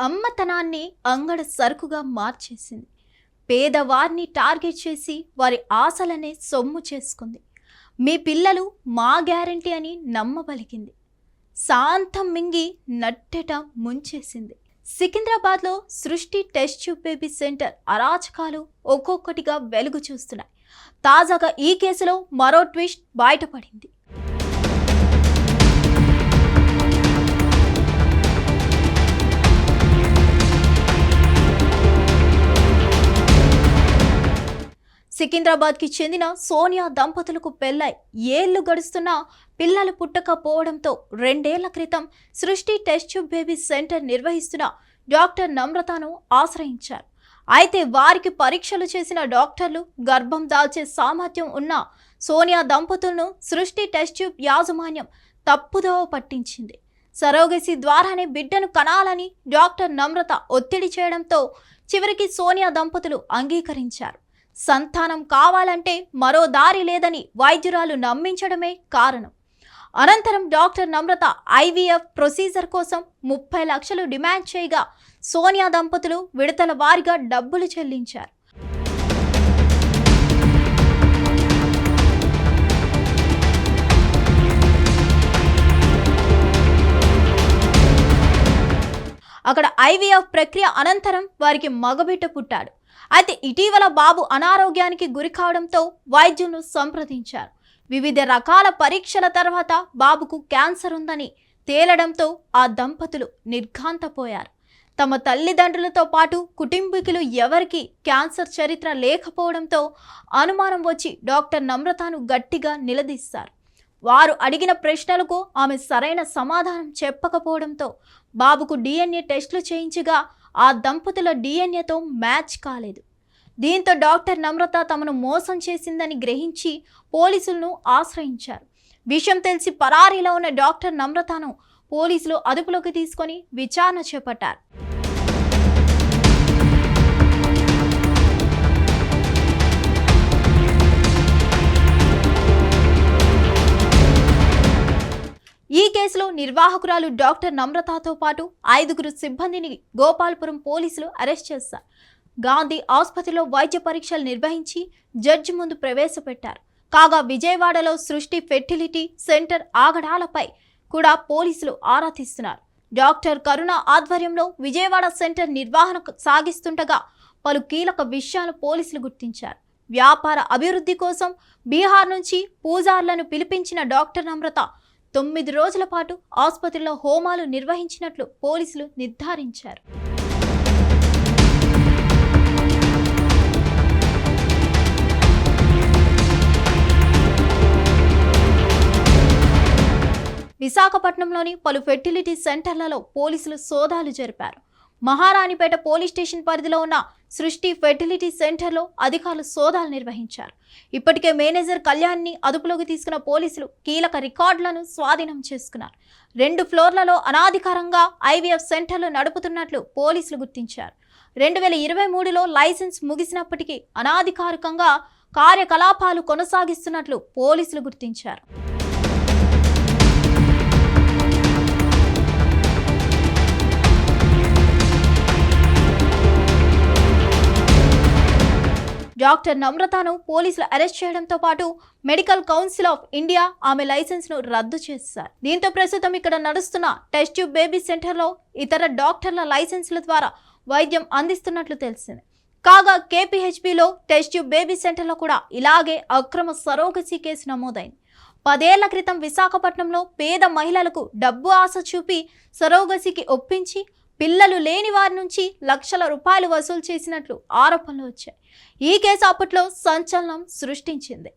అమ్మతనాన్ని అంగడ సరుకుగా మార్చేసింది. పేదవారిని టార్గెట్ చేసి వారి ఆశలనే సొమ్ము చేసుకుంది. మీ పిల్లలు మా గ్యారంటీ అని నమ్మబలికింది. శాంతం మింగి నట్టెట ముంచేసింది. సికింద్రాబాద్లో సృష్టి టెస్ట్ ట్యూబ్ బేబీ సెంటర్ అరాచకాలు ఒక్కొక్కటిగా వెలుగు చూస్తున్నాయి. తాజాగా ఈ కేసులో మరో ట్విస్ట్ బయటపడింది. సికింద్రాబాద్కి చెందిన సోనియా దంపతులకు పెళ్లై ఏళ్లు గడుస్తున్నా పిల్లలు పుట్టకపోవడంతో 2 ఏళ్ల క్రితం సృష్టి టెస్ట్ ట్యూబ్ బేబీ సెంటర్ నిర్వహిస్తున్న డాక్టర్ నమ్రతను ఆశ్రయించారు. అయితే వారికి పరీక్షలు చేసిన డాక్టర్లు గర్భం దాల్చే సామర్థ్యం ఉన్న సోనియా దంపతులను సృష్టి టెస్ట్ ట్యూబ్ యాజమాన్యం తప్పుదోవ పట్టించింది. సరోగసి ద్వారానే బిడ్డను కనాలని డాక్టర్ నమ్రత ఒత్తిడి చేయడంతో చివరికి సోనియా దంపతులు అంగీకరించారు. సంతానం కావాలంటే మరో దారి లేదని వైద్యురాలు నమ్మించడమే కారణం. అనంతరం డాక్టర్ నమ్రత ఐవీఎఫ్ ప్రొసీజర్ కోసం 30 లక్షలు డిమాండ్ చేయగా సోనియా దంపతులు విడతల వారీగా డబ్బులు చెల్లించారు. అక్కడ ఐవీఎఫ్ ప్రక్రియ అనంతరం వారికి మగబిడ్డ పుట్టాడు. అయితే ఇటీవల బాబు అనారోగ్యానికి గురి కావడంతో వైద్యులను సంప్రదించారు. వివిధ రకాల పరీక్షల తర్వాత బాబుకు క్యాన్సర్ ఉందని తేలడంతో ఆ దంపతులు నిర్ఘాంతపోయారు. తమ తల్లిదండ్రులతో పాటు కుటుంబీకులు ఎవరికి క్యాన్సర్ చరిత్ర లేకపోవడంతో అనుమానం వచ్చి డాక్టర్ నమ్రతను గట్టిగా నిలదీస్తారు. వారు అడిగిన ప్రశ్నలకు ఆమె సరైన సమాధానం చెప్పకపోవడంతో బాబుకు DNA టెస్టులు చేయించగా ఆ దంపతుల DNAతో మ్యాచ్ కాలేదు. దీంతో డాక్టర్ నమ్రత తమను మోసం చేసిందని గ్రహించి పోలీసులను ఆశ్రయించారు. విషయం తెలిసి పరారీలో ఉన్న డాక్టర్ నమ్రతను పోలీసులు అదుపులోకి తీసుకొని విచారణ చేపట్టారు. ఈ కేసులో నిర్వాహకురాలు డాక్టర్ నమ్రతతో పాటు 5 సిబ్బందిని గోపాల్పురం పోలీసులు అరెస్ట్ చేశారు. గాంధీ ఆసుపత్రిలో వైద్య పరీక్షలు నిర్వహించి జడ్జి ముందు ప్రవేశపెట్టారు. కాగా విజయవాడలో సృష్టి ఫెర్టిలిటీ సెంటర్ ఆగడాలపై కూడా పోలీసులు ఆరా తీస్తున్నారు. డాక్టర్ కరుణ ఆధ్వర్యంలో విజయవాడ సెంటర్ నిర్వహణ సాగిస్తుండగా పలు కీలక విషయాలు పోలీసులు గుర్తించారు. వ్యాపార అభివృద్ధి కోసం బీహార్ నుంచి పూజార్లను పిలిపించిన డాక్టర్ నమ్రత 9 రోజుల పాటు ఆసుపత్రిలో హోమాలు నిర్వహించినట్లు పోలీసులు నిర్ధారించారు. విశాఖపట్నంలోని పలు ఫెర్టిలిటీ సెంటర్లలో పోలీసులు సోదాలు జరిపారు. మహారాణిపేట పోలీస్ స్టేషన్ పరిధిలో ఉన్న సృష్టి ఫెర్టిలిటీ సెంటర్లో అధికారులు సోదాలు నిర్వహించారు. ఇప్పటికే మేనేజర్ కళ్యాణ్ని అదుపులోకి తీసుకున్న పోలీసులు కీలక రికార్డులను స్వాధీనం చేసుకున్నారు. 2 ఫ్లోర్లలో అనాధికారంగా ఐవీఎఫ్ సెంటర్లు నడుపుతున్నట్లు పోలీసులు గుర్తించారు. 2023లో లైసెన్స్ ముగిసినప్పటికీ అనాధికారికంగా కార్యకలాపాలు కొనసాగిస్తున్నట్లు పోలీసులు గుర్తించారు. డాక్టర్ నమ్రతను పోలీసులు అరెస్ట్ చేయడంతో పాటు మెడికల్ కౌన్సిల్ ఆఫ్ ఇండియా ఆమె లైసెన్స్ను రద్దు చేశారు. దీంతో ప్రస్తుతం ఇక్కడ నడుస్తున్న టెస్ట్ ట్యూబ్ బేబీ సెంటర్లో ఇతర డాక్టర్ల లైసెన్సుల ద్వారా వైద్యం అందిస్తున్నట్లు తెలిసింది. కాగా KPHBలో టెస్ట్ ట్యూబ్ బేబీ సెంటర్లో కూడా ఇలాగే అక్రమ సరోగసీ కేసు నమోదైంది. 10 ఏళ్ల క్రితం విశాఖపట్నంలో పేద మహిళలకు డబ్బు ఆశ చూపి సరోగసీకి ఒప్పించి పిల్లలు లేని వారి నుంచి లక్షల రూపాయలు వసూలు చేసినట్లు ఆరోపణలు వచ్చాయి. ఈ కేసు అప్పట్లో సంచలనం సృష్టించింది.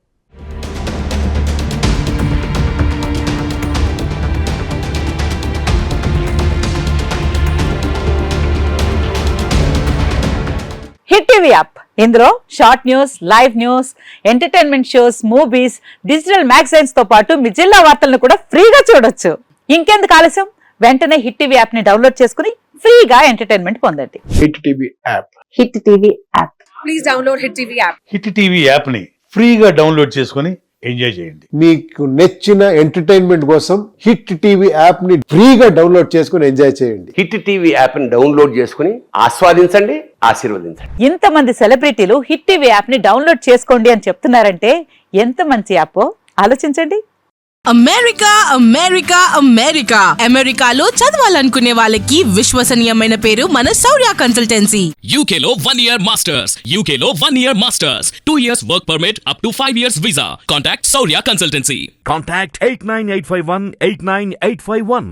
హిట్ టీవీ యాప్ ఇందులో short news, live news, entertainment shows, movies, digital magazines తో పాటు మీ జిల్లా వార్తలను కూడా ఫ్రీగా చూడొచ్చు. ఇంకెందుకు ఆలస్యం, వెంటనే హిట్ టీవీ యాప్ ని డౌన్లోడ్ చేసుకుని ఫ్రీగా ఎంటర్టైన్మెంట్ పొందండి. Hit TV app. Hit TV app. Please download hit TV app. Hit TV app ని ఫ్రీగా డౌన్లోడ్ చేసుకొని ఎంజాయ్ చేయండి. మీకు నచ్చిన ఎంటర్టైన్మెంట్ కోసం హిట్ టీవీ యాప్ ని ఫ్రీగా డౌన్లోడ్ చేసుకుని ఎంజాయ్ చేయండి. హిట్ టీవీ యాప్ని డౌన్లోడ్ చేసుకుని ఆస్వాదించండి, ఆశీర్వదించండి. ఇంతమంది సెలబ్రిటీలు హిట్ టీవీ యాప్ ని డౌన్లోడ్ చేసుకోండి అని చెప్తున్నారంటే ఎంత మంచి యాప్ ఆలోచించండి. అమెరికా అమెరికా అమెరికా అమెరికాలో చదవాలనుకునే వాళ్ళకి విశ్వసనీయమైన పేరు మన శౌర్య కన్సల్టెన్సీ. UK లో 1 year masters. UK లో 1 year masters. 2 years work permit up to 5 years visa. Contact Saurya Consultancy. Contact 89851 89851.